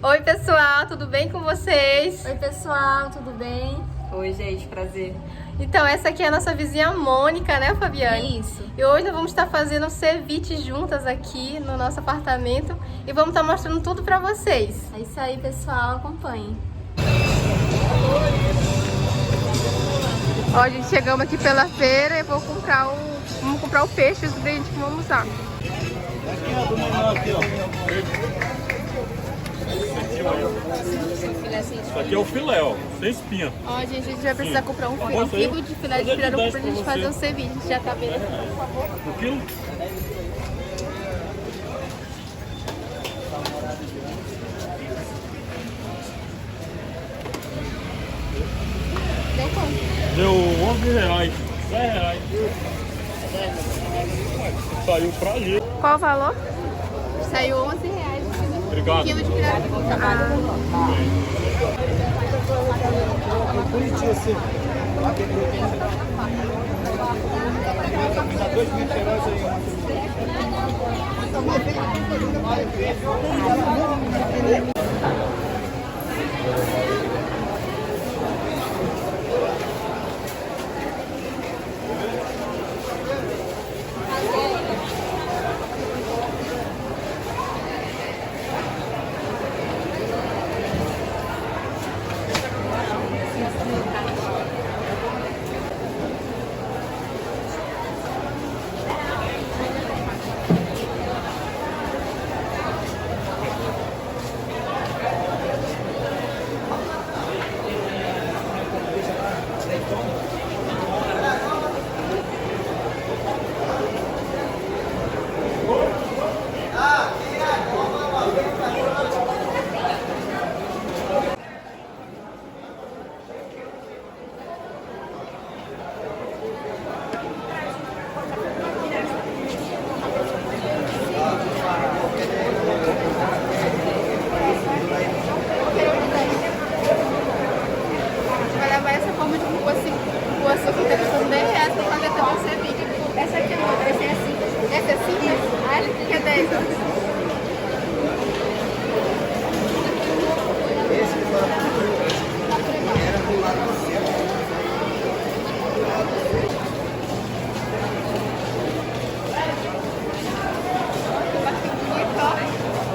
Oi pessoal, tudo bem com vocês? Oi pessoal, tudo bem? Oi gente, prazer. Então essa aqui é a nossa vizinha Mônica, né, Fabiane? Isso. E hoje nós vamos estar fazendo um ceviche juntas aqui no nosso apartamento e vamos estar mostrando tudo pra vocês. É isso aí pessoal, acompanhem. Ó, gente, chegamos aqui pela feira e vamos comprar o peixe, os ingredientes que vamos usar. Aqui, ó, do menor aqui, ó. Isso aqui é o filé, ó, sem espinha. Ó, gente, a gente vai precisar comprar um Posso aí? quilo de filé de pirarucu pra gente fazer o ceviche. A gente já tá vendo aqui, por favor. O quilo? Deu quanto? Deu R$11, R$10. Saiu pra ali. Qual o valor? Saiu R$11 Obrigado. um quilo de pirarucu. Bonitinho assim. Dá R$2.000 aí.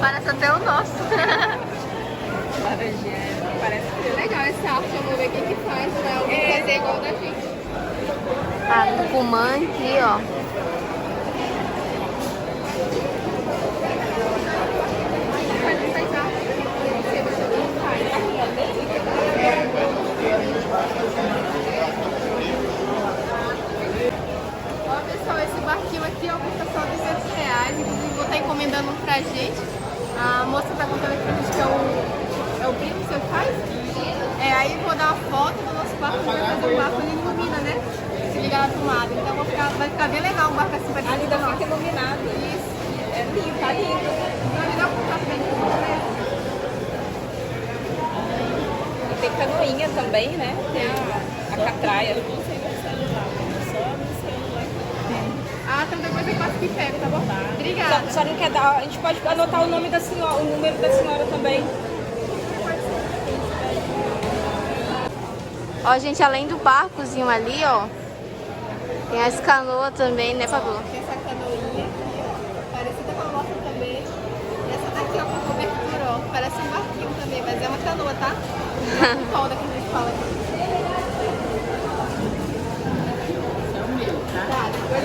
Parece até o nosso. Laranjinha, parece que Legal esse arte, vamos ver quem que faz, né? Alguém fazer igual da gente. A tucumã aqui, ó. Ó pessoal, esse barquinho aqui ó, custa só R$200. Inclusive vou estar encomendando um pra gente. A moça tá contando aqui pra gente que é o primo, seu pai? Aí vou dar uma foto do nosso barco, a gente vai fazer um barco ali ilumina, né? Se ligar na tomada. Então vai ficar bem legal um barco assim pra gente. ainda fica iluminado. Isso. É lindo, tá lindo. Então me dá um contato bem né? E tem canoinha também, né? Tem a catraia. Ah, então depois eu passo aqui e pego, tá bom? Obrigada. Só não quer dar. A gente pode anotar o nome da senhora, o número da senhora também. Ó, gente, além do barcozinho ali, ó, tem as canoas também, né, Fabio? Tem essa canoinha aqui, ó, parecida com a nossa também. E essa daqui, ó, com cobertura, ó, parece um barquinho também, mas é uma canoa, tá? Não folga que a gente fala aqui. Tá, agora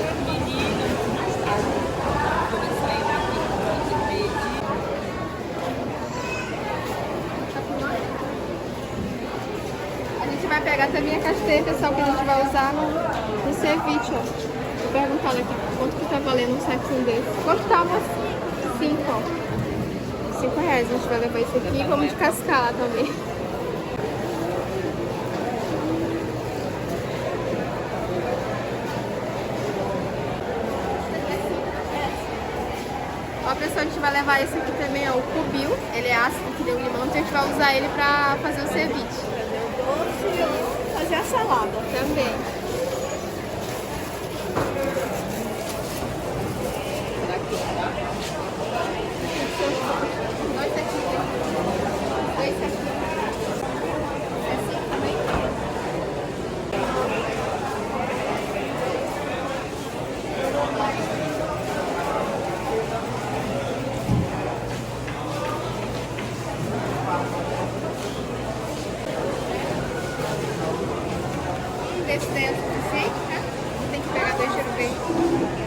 a gente vai pegar também a castanha, pessoal, que a gente vai usar no ceviche, ó. Vou perguntar aqui quanto que tá valendo um saquinho desse. Quanto tá, moça? 5, ó. R$5. A gente vai levar isso aqui e vamos de cascala também. Ó, pessoal, a gente vai levar esse aqui também, ó, o cubil. Ele é ácido, que deu limão, então a gente vai usar ele pra fazer o ceviche. Fazer a salada. Também. Dois aqui. esse daí é o suficiente, né? Tem que pegar dois cherubins.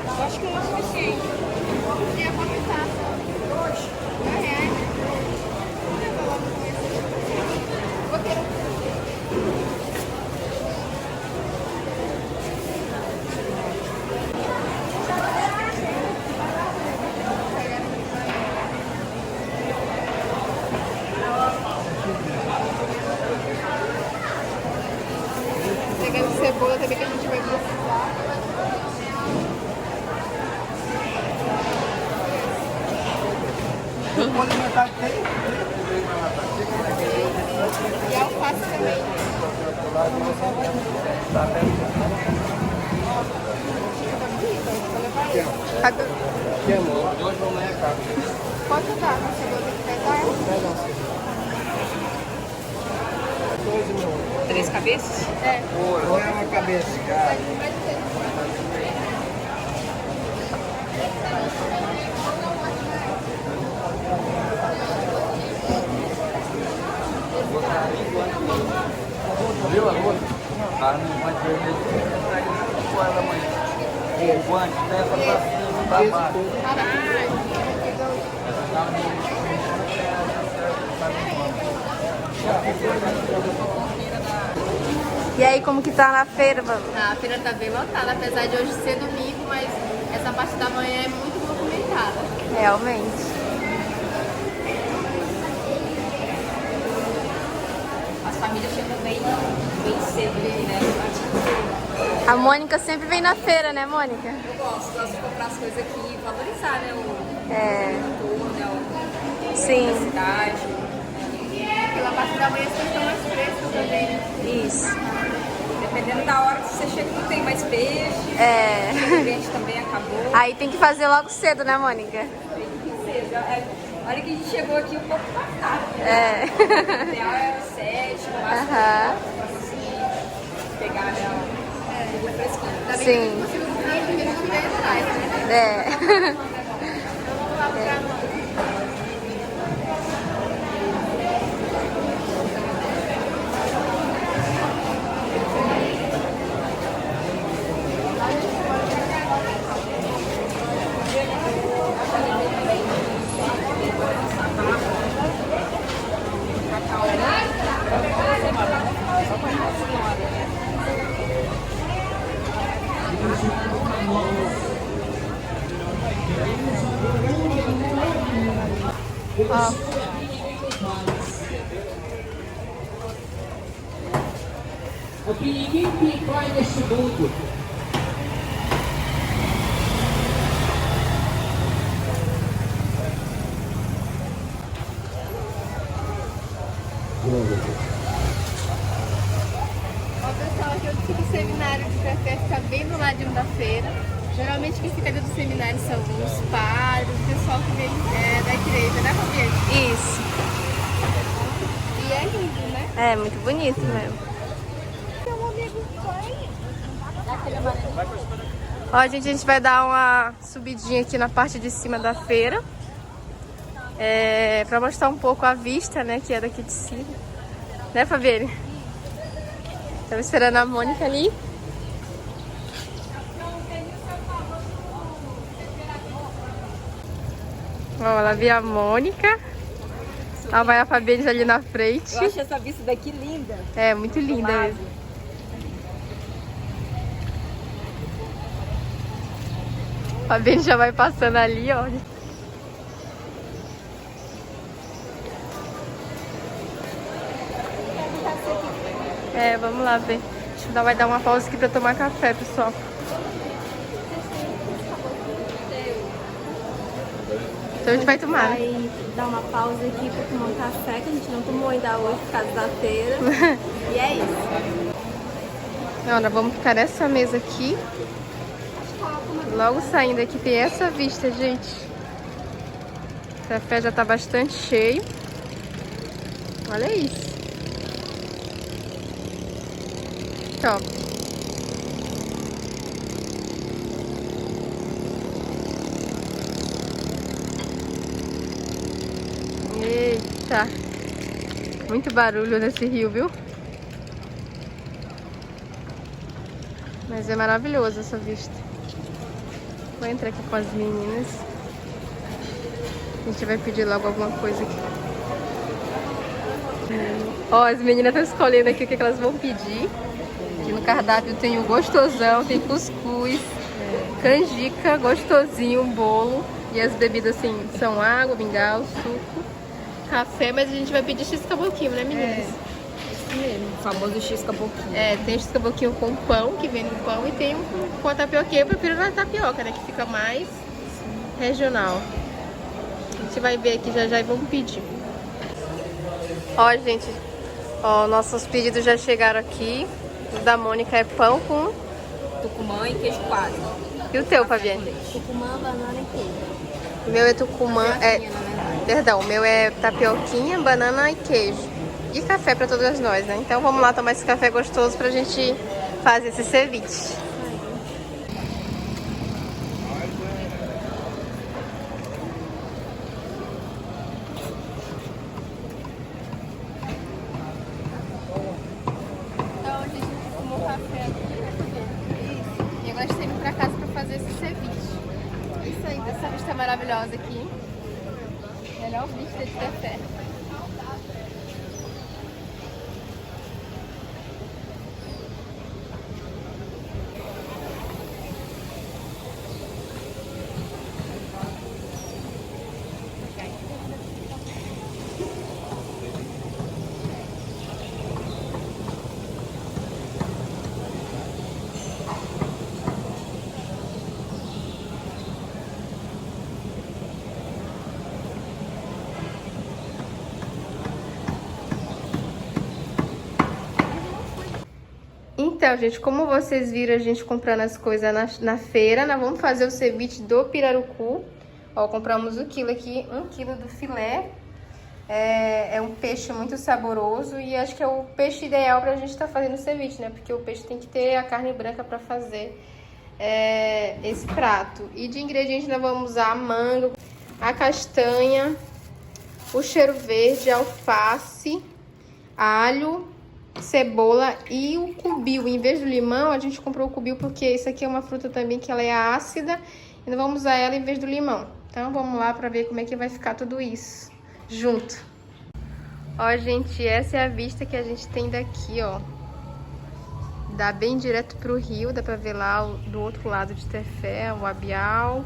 Eu acho que não é suficiente. E a comentar só. R$2, né? Vou levar logo com esse. Vou querer. Pegando cebola também que a gente vai precisar. E alface também. Pode dar, a cebola tem que pegar. 3 cabeças? É. Ou é uma cabeça, cara? Viu a outra? Cara, não vai ter jeito. Com ela amanhã. O guante leva pra cima, pra baixo. E aí, como que tá na feira, mano? A feira tá bem lotada, apesar de hoje ser domingo, mas essa parte da manhã é muito movimentada. Realmente. As famílias chegam bem cedo aqui, né? A Mônica sempre vem na feira, né, Mônica? Eu gosto de comprar as coisas aqui e valorizar, né? O É, entorno, né? A sim, cidade. Pela parte da manhã vocês estão mais frescos também, né? isso. Dependendo da hora que você chega, não tem mais peixe. É. O cliente também acabou. Aí tem que fazer logo cedo, né, Mônica? Olha que a gente chegou aqui um pouco mais tarde. É. O ideal era 7, no máximo, Aham. pra conseguir pegar ela fresquinha. Ainda bem Sim. que vocês conseguiram primeiro que veio atrás, né? É. Vamos lá pra... O que ninguém tem pai neste mundo. Ó, pessoal, aqui eu disse que o seminário de café fica bem do ladinho da feira. Geralmente quem fica dentro do seminário são os padres, o pessoal que vem da igreja, né, Fabiane? Isso. E é lindo, né? É, muito bonito mesmo. Ó, gente, a gente vai dar uma subidinha aqui na parte de cima da feira. Pra mostrar um pouco a vista, né, que é daqui de cima. Né, Fabiane? Estamos esperando a Mônica ali. Ó, ela viu a Mônica. Lá vai a Fabiane ali na frente. Eu acho essa vista daqui linda. É, muito linda mesmo. A Fabiane já vai passando ali, ó. É, vamos lá ver. Acho que vai dar uma pausa aqui pra tomar café, pessoal. Então a gente vai tomar. Vai dar uma pausa aqui pra tomar um café, que a gente não tomou ainda hoje por causa da feira. E é isso. Olha, vamos ficar nessa mesa aqui. Logo saindo aqui tem essa vista, gente. O café já tá bastante cheio. Olha isso. Top. Eita. Muito barulho nesse rio, viu? Mas é maravilhoso essa vista. Vou entrar aqui com as meninas. A gente vai pedir logo alguma coisa aqui. Ó, as meninas estão escolhendo aqui o que elas vão pedir. Aqui no cardápio tem o gostosão, tem cuscuz, canjica, gostosinho, um bolo. E as bebidas assim são água, mingau, suco, café, mas a gente vai pedir x-caboquinho, né, meninas? Isso mesmo, o famoso x-caboquinho. É, tem x-caboquinho com pão, que vem no pão, e tem com a tapioca. Eu prefiro na tapioca, né, que fica mais regional. A gente vai ver aqui já já e vamos pedir. Ó, gente, ó, nossos pedidos já chegaram aqui. O da Mônica é pão com... Tucumã e queijo coalho. E o teu, Fabiane? Tucumã, banana e queijo. O meu é tucumã, perdão, o meu é tapioquinha, banana e queijo. E café pra todas nós, né? Então vamos lá tomar esse café gostoso pra gente fazer esse ceviche. Então a gente tomou café aqui, né, Fabiane? Isso. E agora a gente tá indo pra casa pra fazer esse ceviche. Isso aí, essa vista maravilhosa aqui. Melhor vista de café. Então, gente, como vocês viram a gente comprando as coisas na feira, nós vamos fazer o ceviche do pirarucu. Ó, compramos o quilo aqui, 1 quilo do filé. É um peixe muito saboroso e acho que é o peixe ideal pra gente estar fazendo ceviche, né? Porque o peixe tem que ter a carne branca pra fazer esse prato. E de ingredientes nós vamos usar a manga, a castanha, o cheiro verde, a alface, alho, cebola e o cubil. Em vez do limão, a gente comprou o cubil porque isso aqui é uma fruta também que ela é ácida e nós vamos usar ela em vez do limão. Então vamos lá para ver como é que vai ficar tudo isso junto. Ó, gente, essa é a vista que a gente tem daqui, ó. Dá bem direto pro rio, dá pra ver lá do outro lado de Tefé, o Abial.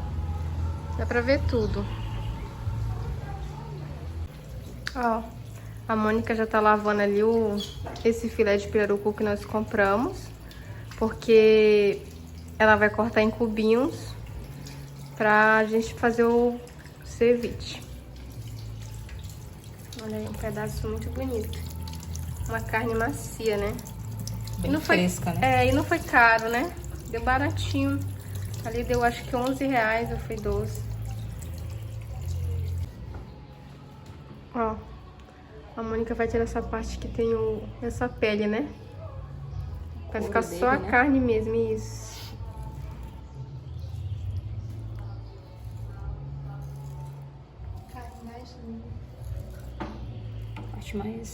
Dá pra ver tudo. Ó, a Mônica já tá lavando ali esse filé de pirarucu que nós compramos, porque ela vai cortar em cubinhos pra gente fazer o ceviche. Olha aí, um pedaço muito bonito. Uma carne macia, né? Bem e não fresca, foi, né? e não foi caro, né? Deu baratinho. Ali deu acho que 11 reais ou foi 12. Ó, a Mônica vai tirar essa parte que tem essa pele, né? Vai ficar só a carne mesmo, isso.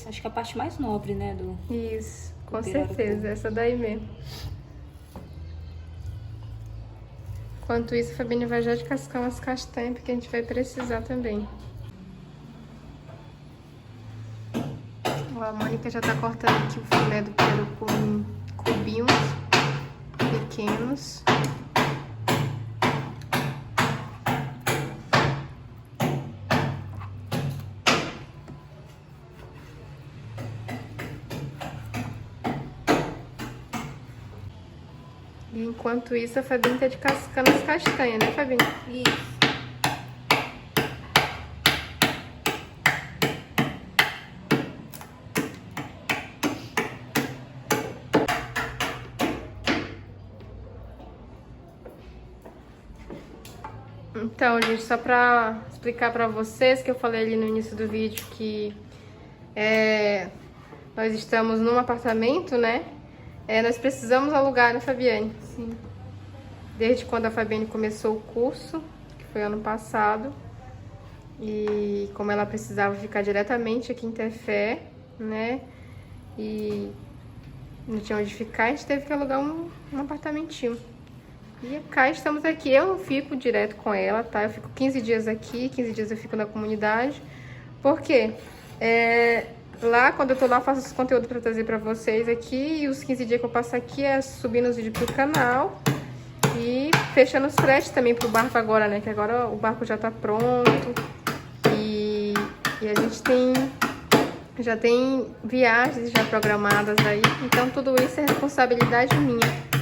Acho que a parte mais nobre, né? Isso, com certeza, essa daí mesmo. Enquanto isso, a Fabinha vai já descascar umas castanhas, porque a gente vai precisar também. Ó, a Mônica já tá cortando aqui o filé do pirarucu em cubinhos pequenos. E enquanto isso, a Fabinha tá descascando as castanhas, né, Fabinha? Isso. Então, gente, só pra explicar pra vocês, que eu falei ali no início do vídeo que nós estamos num apartamento, né? Nós precisamos alugar, né, Fabiane? Sim. Desde quando a Fabiane começou o curso, que foi ano passado. E como ela precisava ficar diretamente aqui em Tefé, né? E Não tinha onde ficar, a gente teve que alugar um apartamentinho. E cá estamos aqui. Eu não fico direto com ela, tá? Eu fico 15 dias aqui, 15 dias eu fico na comunidade. Por quê? Lá, quando eu tô lá, eu faço esse conteúdo pra trazer pra vocês aqui. E os 15 dias que eu passo aqui é subindo os vídeos pro canal. E fechando os fretes também pro barco agora, né? Que agora o barco já tá pronto. E a gente já tem viagens já programadas aí. Então tudo isso é responsabilidade minha.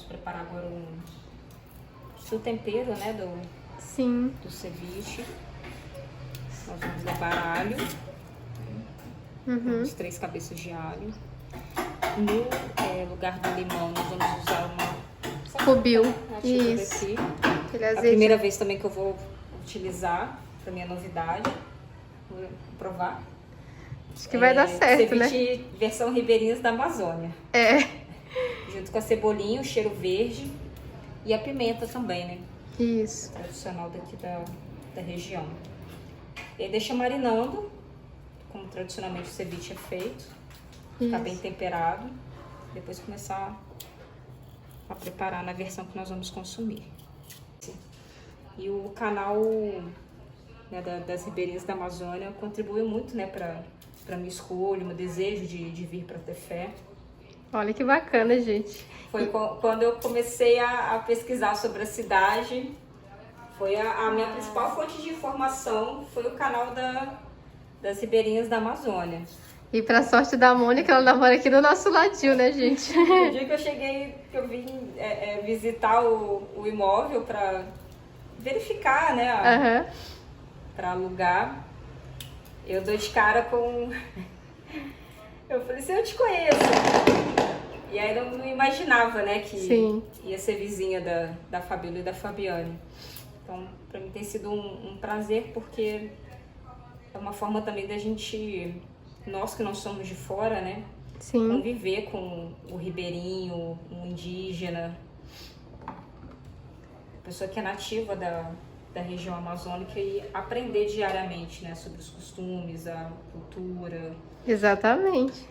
Preparar agora o tempero, né, Sim. do ceviche. Nós vamos levar alho, uns 3 cabeças de alho. No lugar do limão, nós vamos usar uma Cubil. Isso. É a primeira vez também que eu vou utilizar, pra minha novidade. Vou provar. Acho que vai dar certo, né? Ceviche versão Ribeirinhas da Amazônia. Junto com a cebolinha, o cheiro verde e a pimenta também, né? Isso. Tradicional daqui da região. E aí deixa marinando, como tradicionalmente o ceviche é feito. Ficar bem temperado. Depois começar a preparar na versão que nós vamos consumir. E o canal, né, das Ribeirinhas da Amazônia contribuiu muito, né, para minha escolha, meu desejo de vir para Tefé. Olha que bacana, gente. Foi quando eu comecei a pesquisar sobre a cidade. Foi a minha principal fonte de informação, foi o canal das Ribeirinhas da Amazônia. E pra sorte da Mônica, ela namora aqui do nosso ladinho, né, gente? No dia que eu vim visitar o imóvel para verificar, né, para alugar, eu dou de cara com... Eu falei assim, eu te conheço. E aí eu não imaginava, né, que ia ser vizinha da Fabíola e da Fabiane. Então, pra mim tem sido um prazer, porque é uma forma também da gente, nós que não somos de fora, né, conviver com o ribeirinho, o indígena, a pessoa que é nativa da região amazônica e aprender diariamente, né, sobre os costumes, a cultura. Exatamente.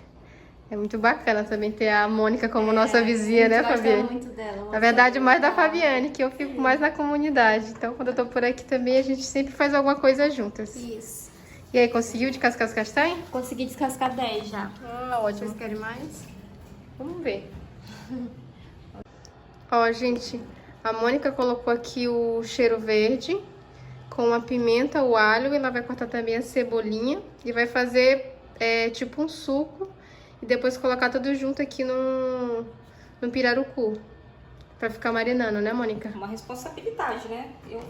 É muito bacana também ter a Mônica como nossa vizinha, né, Fabiane? Muito dela. Na verdade, mais da Fabiane, que eu fico mais na comunidade. Então, quando eu tô por aqui também, a gente sempre faz alguma coisa juntas. Isso. E aí, conseguiu descascar as castanhas? Consegui descascar 10 já. Ah, ótimo. Vocês querem mais? Vamos ver. Ó, gente, a Mônica colocou aqui o cheiro verde com a pimenta, o alho. Ela vai cortar também a cebolinha e vai fazer tipo um suco. E depois colocar tudo junto aqui no pirarucu. Pra ficar marinando, né, Mônica? Uma responsabilidade, né? Eu,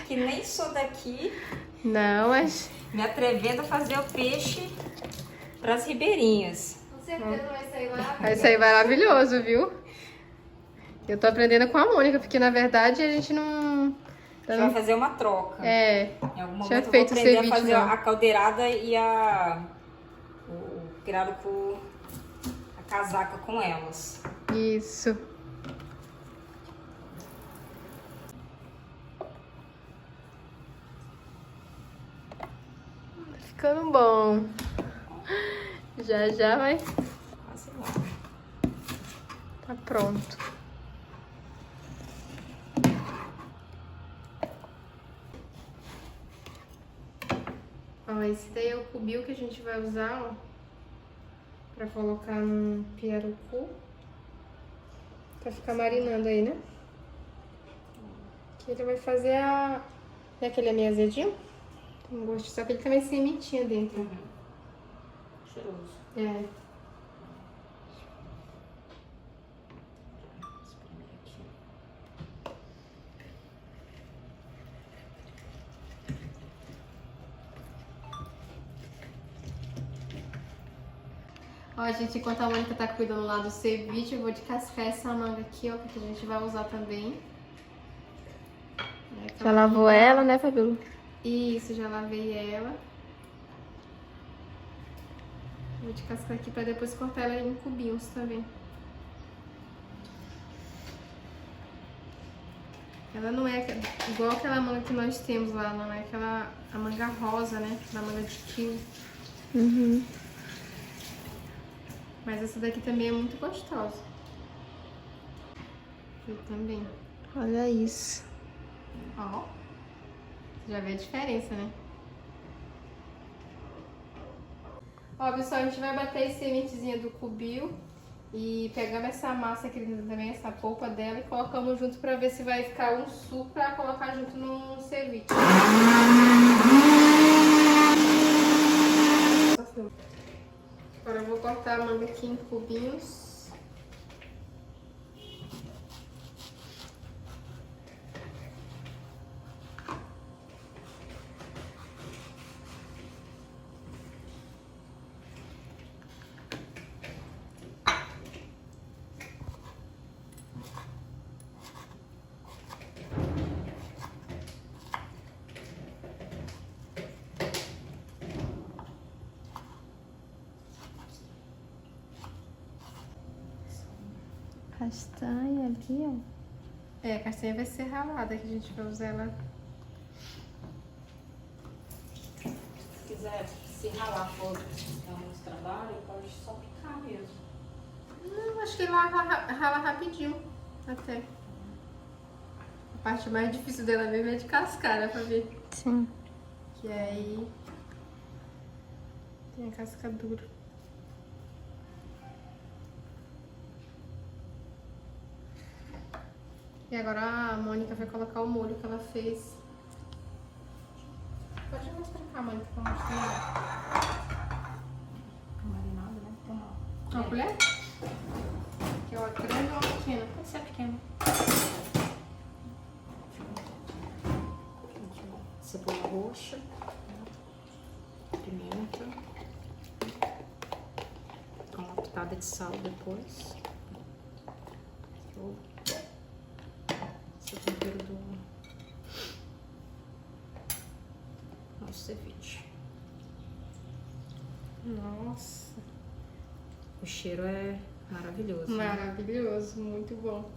que nem sou daqui, Não, mas... me atrevendo a fazer o peixe pras ribeirinhas. Com certeza vai sair lá. Vai sair maravilhoso, viu? Eu tô aprendendo com a Mônica, porque na verdade a gente não... A gente vai fazer uma troca. É, Em algum tinha momento eu vou feito aprender a ceviche, fazer não. a caldeirada e o pirarucu, a casaca com elas. Isso. Tá ficando bom. Já já vai... Quase lá. Tá pronto. Ó, esse daí é o cubil que a gente vai usar, ó, pra colocar no pirarucu. Pra ficar marinando aí, né? Que ele vai fazer E aquele é meio azedinho? Tem um gosto, só que ele também tem sementinha dentro. Cheiroso. É. Ó, gente, enquanto a Mônica tá cuidando lá do ceviche, eu vou descascar essa manga aqui, ó, que a gente vai usar também. Já lavou ela, né, Fabíola? Isso, já lavei ela. Vou descascar aqui pra depois cortar ela em cubinhos também. Ela não é igual aquela manga que nós temos lá, não é aquela a manga rosa, né? Da manga de kiwi. Uhum. Mas essa daqui também é muito gostosa. Eu também. Olha isso. Ó. Você já vê a diferença, né? Ó, pessoal, a gente vai bater a sementezinha do cubio e pegamos essa massa aqui dentro também, essa polpa dela, e colocamos junto pra ver se vai ficar um suco pra colocar junto no ceviche. Agora eu vou cortar a manga aqui em cubinhos. Castanha aqui, ó. É, a castanha vai ser ralada, que a gente vai usar ela. Se quiser se ralar for dar muito trabalho, pode só picar mesmo. Não, acho que ela rala rapidinho, até. A parte mais difícil dela mesmo é de cascar, né, pra ver. Sim. Que aí tem a casca dura. E agora a Mônica vai colocar o molho que ela fez. Pode mostrar pra cá, Mônica, pra mostrar. Marinado, né? Então, Uma colher? Que é uma grande ou uma pequena? pode ser pequeno. Cebola roxa, pimenta, com uma pitada de sal depois. Esse é o tempero do nosso ceviche. Nossa, O cheiro é maravilhoso. Né? maravilhoso, muito bom.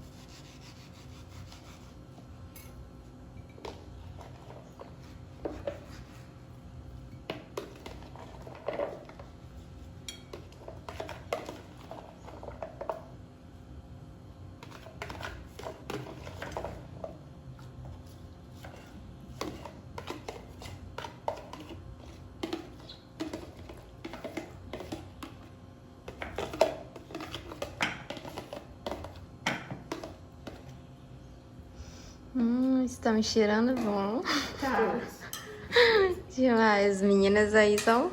Isso tá me cheirando bom. Tá. Demais. As meninas aí são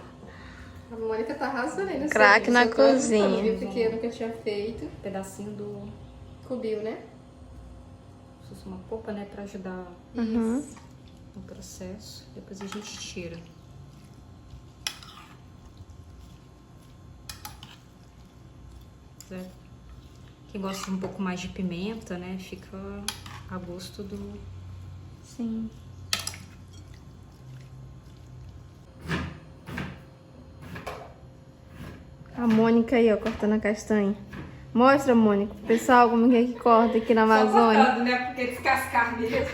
A Mônica tá arrasando aí no craque serviço. na Eu tô arrasando, cozinha. viu? Porque eu nunca tinha feito. Um pedacinho do... Cubinho, né? Se fosse uma polpa, né? Pra ajudar Isso. no processo. Depois a gente tira. Certo? Quem gosta um pouco mais de pimenta, né? Fica a gosto do... Sim. A Mônica aí, ó, cortando a castanha. Mostra, Mônica, pro pessoal como é que corta aqui na Amazônia. Só cortando, né? Porque descascar mesmo.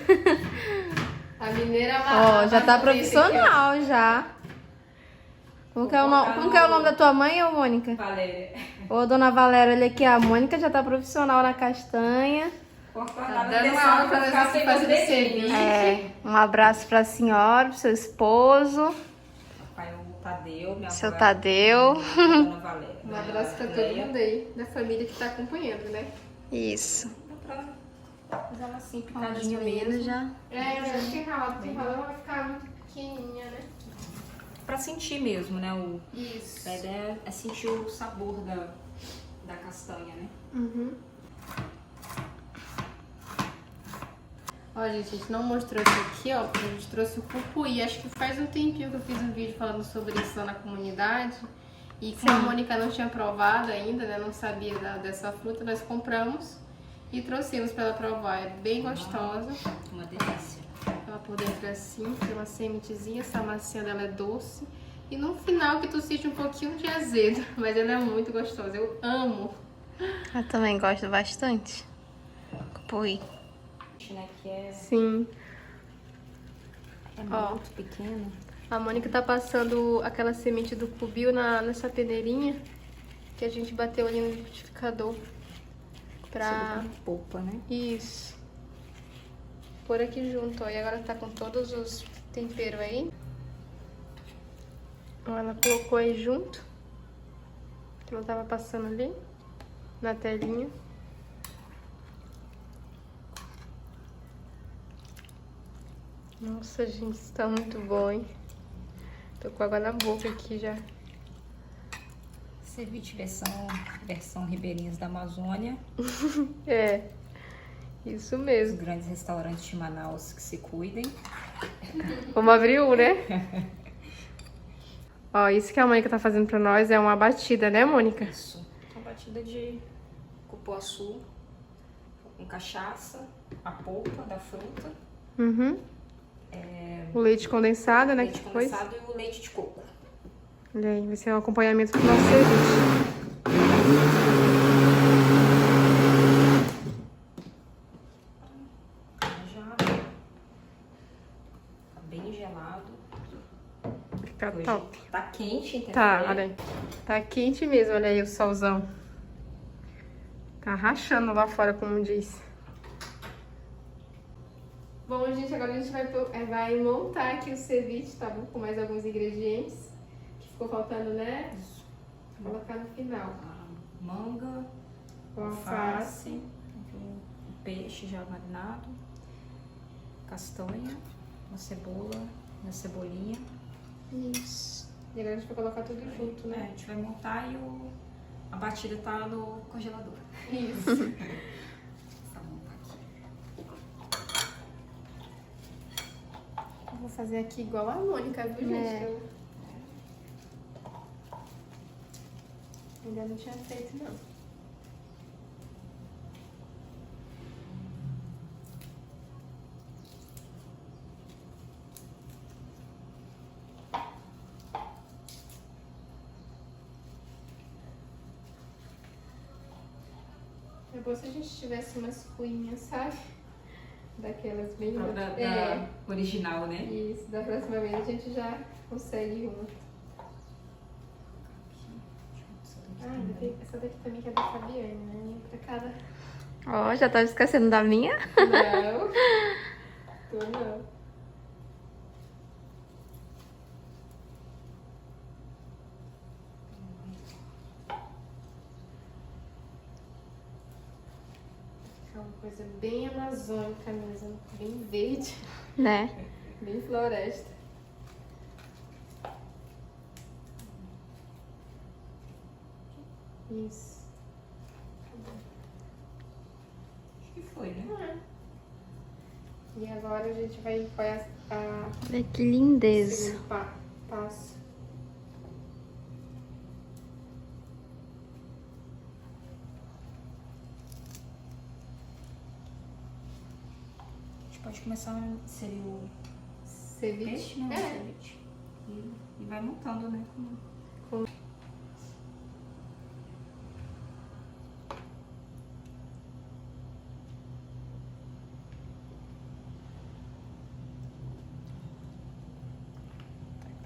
A mineira Ó, já tá profissional já. Como que é o nome da tua mãe, ô Mônica? Valéria. Ô, dona Valéria, olha aqui, a Mônica já tá profissional na castanha. Cortar dando uma aula pra nós aqui fazer ceviche. É, um abraço pra senhora, pro seu esposo, Pai, o Tadeu, minha seu avó, Tadeu. Dona Valéria. Um abraço pra todo mundo aí, da família que tá acompanhando, né? Isso. Dá pra Faz ela assim, Ó, as picadinha meninas mesmo. já. É, mas acho que ralado, porque ralado vai ficar muito pequenininha, né? Pra sentir mesmo, né? Isso. A ideia é sentir o sabor da castanha, né? Uhum. Ó, gente, a gente não mostrou isso aqui, ó, porque a gente trouxe o cupuí. Acho que faz um tempinho que eu fiz um vídeo falando sobre isso lá na comunidade. E como a Mônica não tinha provado ainda, né, não sabia dessa fruta, nós compramos e trouxemos pra ela provar. É bem gostosa. Uma delícia. Ela por dentro é assim, tem uma sementezinha, essa massinha dela é doce. E no final que tu sente um pouquinho de azedo, mas ela é muito gostosa, eu amo. Eu também gosto bastante. Cupuí. Né, que é Sim. Ó. muito pequeno. A Mônica tá passando aquela semente do cubil nessa peneirinha que a gente bateu ali no liquidificador. Pra... polpa, né? Isso. Por aqui junto, ó. E agora tá com todos os temperos aí. Ó, ela colocou aí junto. Que ela tava passando ali na telinha. Nossa, gente, isso tá muito bom, hein? Tô com água na boca aqui já. Ceviche versão Ribeirinhas da Amazônia. É, isso Os mesmo. grandes restaurantes de Manaus que se cuidem. Vamos abrir um, né? Ó, isso que a Mônica tá fazendo pra nós é uma batida, né, Mônica? Isso. Uma batida de cupuaçu com cachaça, a polpa da fruta, Uhum. O leite condensado, né? leite Que foi? condensado e o leite de coco. Olha aí, vai ser um acompanhamento pro nosso ceviche. Já tá bem gelado. Fica Hoje top. tá quente, entendeu? Tá, olha aí. Tá quente mesmo, olha aí o solzão. Tá rachando lá fora, como diz. Bom, gente, agora a gente vai montar aqui o ceviche, tá bom? Com mais alguns ingredientes que ficou faltando, né? Vou colocar no final. A manga, O alface, o peixe já marinado, castanha, uma cebola, uma cebolinha. Isso. E agora a gente vai colocar tudo junto, A né? gente vai montar e a batida tá no congelador. Isso. Tá montar aqui. Eu vou fazer aqui igual a Mônica, viu, gente? É. Eu ainda não tinha feito, não. É bom se a gente tivesse umas cuinhas, sabe? Daquelas bem... Da original, né? Isso, da próxima vez a gente já consegue uma. Essa daqui também que é da Fabiane, né? Pra cada... Ó, já tá esquecendo da minha? Não. Tô não. Fica uma coisa bem amazônica mesmo, bem verde, Né? bem floresta. Isso. Acho que foi, né? E agora a gente vai a Olha que lindeza. segundo passo. A gente pode começar, seria o Ceviche. peixe, né? O É. ceviche. E vai montando, né?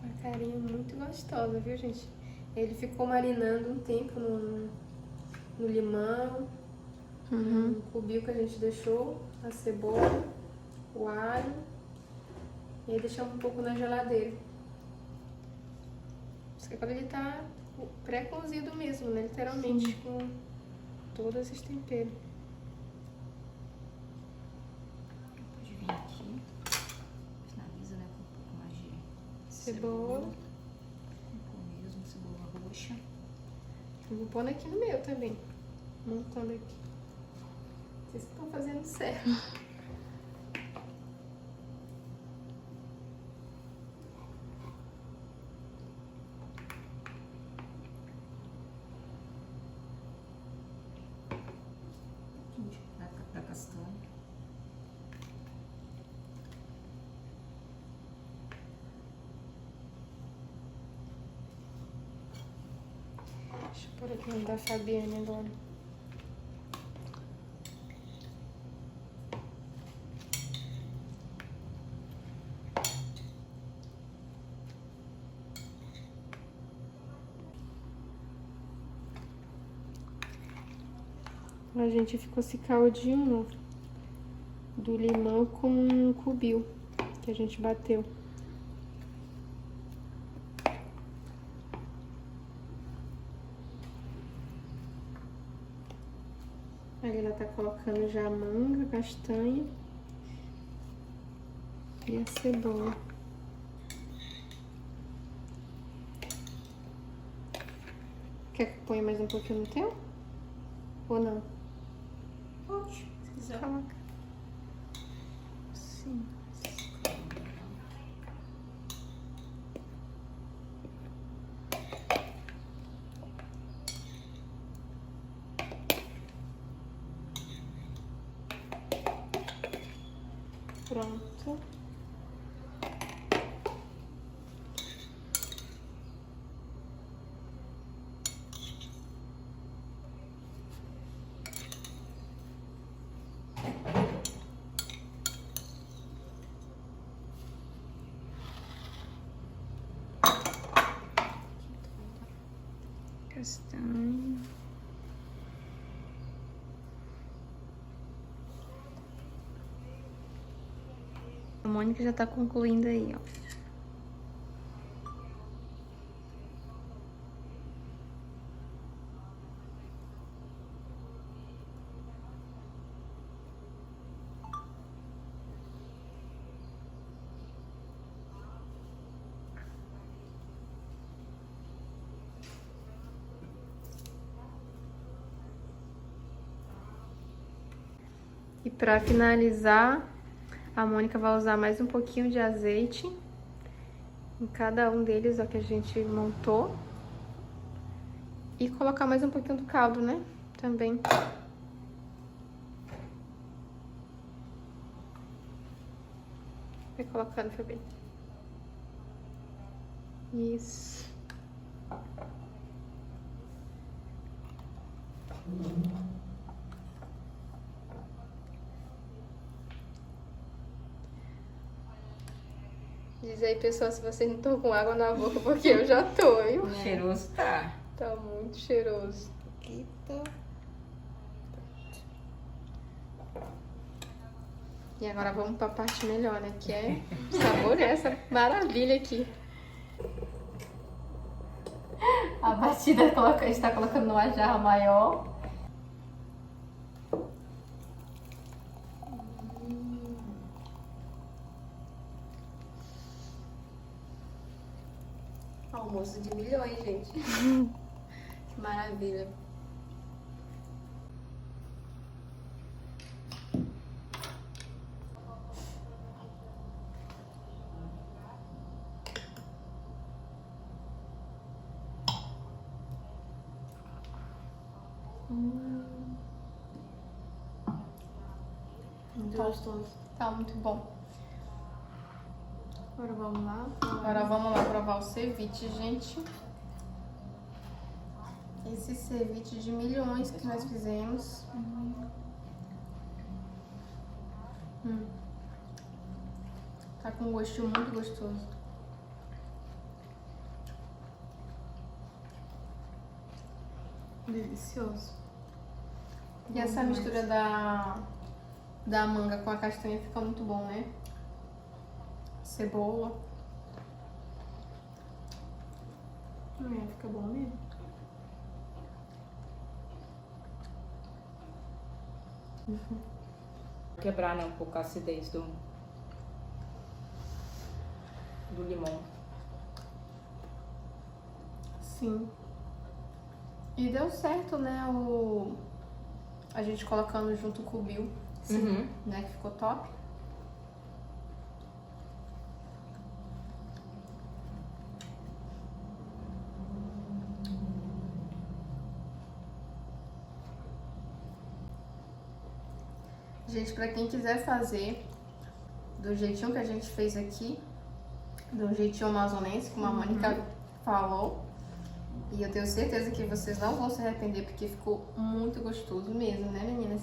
Uma carinha muito gostosa, viu, gente? Ele ficou marinando um tempo no limão, no cubinho que a gente deixou, a cebola, o alho. E aí deixamos um pouco na geladeira. Isso que agora ele tá pré-cozido mesmo, né? Literalmente, com todos esses temperos. Cebola. Mesmo, cebola roxa. Eu vou pôr aqui no meu também. Montando aqui. Não sei se estão fazendo certo. Da castanha. Deixa eu pôr aqui no da Fabiane agora. A gente ficou esse caldinho do limão com o cubil que a gente bateu. Aí ela tá colocando já a manga, a castanha e a cebola. Quer que eu ponha mais um pouquinho no teu? Ou não? Pode, se quiser. Coloca. Sim. Pronto. Castanha. A Mônica já tá concluindo aí, ó. E pra finalizar, a Mônica vai usar mais um pouquinho de azeite em cada um deles, ó, que a gente montou. E colocar mais um pouquinho do caldo, né? Também. Vai colocando, Fabi. Isso. Diz aí, pessoal, se vocês não estão com água na boca, porque eu já tô, viu? Cheiroso tá. Tá muito cheiroso. Aqui tá. E agora vamos pra parte melhor, né? Que é saborear essa maravilha aqui. A batida está colocando numa jarra maior. Almoço de milhões, gente. Que maravilha. Muito gostoso. Tá muito bom. Agora vamos lá. Agora vamos lá provar o ceviche, gente. Esse ceviche de milhões que nós fizemos. Tá com um gostinho muito gostoso. Delicioso. E essa mistura da manga com a castanha fica muito bom, né? Cebola. Fica bom mesmo. Quebrar, né, um pouco a acidez do limão. Sim. E deu certo, né? A gente colocando junto com o Bill. Sim. Né? Que ficou top. Gente, pra quem quiser fazer do jeitinho que a gente fez aqui, do jeitinho amazonense, como a Mônica falou, e eu tenho certeza que vocês não vão se arrepender, porque ficou muito gostoso mesmo, né, meninas?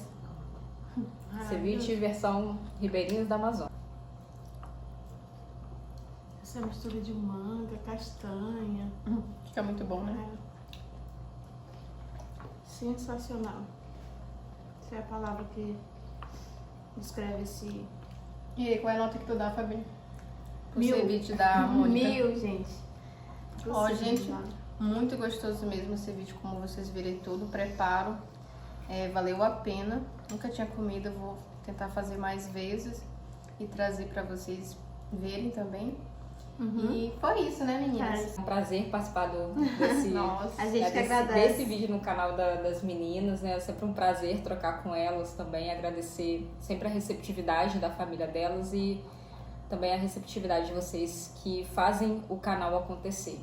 Ceviche versão Ribeirinhos da Amazônia. Essa mistura de manga, castanha. Fica muito bom, né? Sensacional. Essa é a palavra que descreve esse... E aí, qual é a nota que tu dá, Fabi? Pro 1000. ceviche da Mônica? 1000, gente. Ó, gente, muito gostoso mesmo esse ceviche, como vocês viram tudo, o preparo. Valeu a pena. Nunca tinha comido, eu vou tentar fazer mais vezes e trazer pra vocês verem também. E foi isso, né, meninas? É um prazer participar desse, Nossa, a gente que agradece. desse vídeo no canal das meninas, né? É sempre um prazer trocar com elas também, agradecer sempre a receptividade da família delas e também a receptividade de vocês que fazem o canal acontecer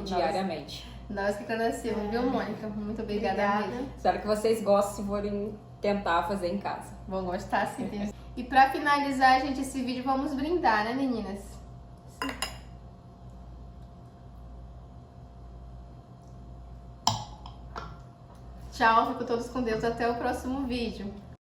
diariamente. Nós que agradecemos, viu, Mônica? Muito obrigada mesmo. Espero que vocês gostem e forem tentar fazer em casa. Vão gostar, sim. E pra finalizar, gente, esse vídeo, vamos brindar, né, meninas? Tchau, fico todos com Deus. Até o próximo vídeo.